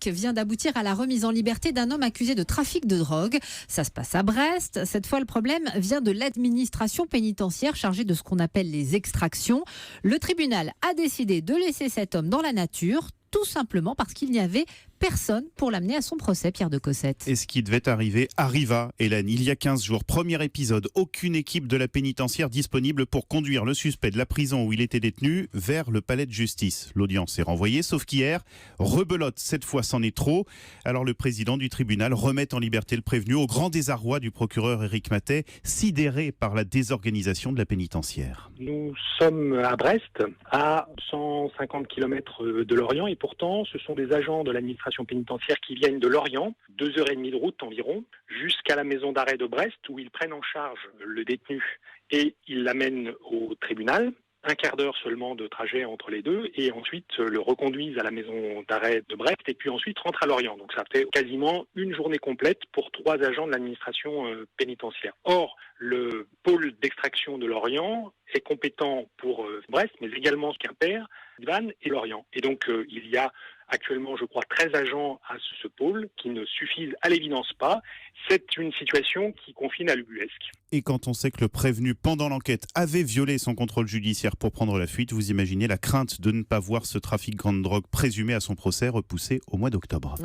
Public vient d'aboutir à la remise en liberté d'un homme accusé de trafic de drogue. Ça se passe à Brest. Cette fois, le problème vient de l'administration pénitentiaire chargée de ce qu'on appelle les extractions. Le tribunal a décidé de laisser cet homme dans la nature, tout simplement parce qu'il n'y avait personne pour l'amener à son procès, Pierre de Cossette. Et ce qui devait arriver arriva, Hélène, il y a 15 jours. Premier épisode, aucune équipe de la pénitentiaire disponible pour conduire le suspect de la prison où il était détenu vers le palais de justice. L'audience est renvoyée, sauf qu'hier, rebelote, cette fois c'en est trop. Alors le président du tribunal remet en liberté le prévenu au grand désarroi du procureur Éric Mathey, sidéré par la désorganisation de la pénitentiaire. Nous sommes à Brest, à 150 km de Lorient, et pourtant ce sont des agents de l'administration pénitentiaire qui viennent de Lorient, 2h30 de route environ, jusqu'à la maison d'arrêt de Brest où ils prennent en charge le détenu et ils l'amènent au tribunal. Un quart d'heure seulement de trajet entre les deux et ensuite le reconduisent à la maison d'arrêt de Brest et puis ensuite rentrent à Lorient. Donc ça fait quasiment une journée complète pour 3 agents de l'administration pénitentiaire. Or, le pôle d'extraction de Lorient est compétent pour Brest, mais également Quimper, Vannes et Lorient. Et donc il y a actuellement, je crois, 13 agents à ce pôle qui ne suffisent à l'évidence pas. C'est une situation qui confine à l'ubuesque. Et quand on sait que le prévenu, pendant l'enquête, avait violé son contrôle judiciaire pour prendre la fuite, vous imaginez la crainte de ne pas voir ce trafic grande drogue présumé à son procès repoussé au mois d'octobre.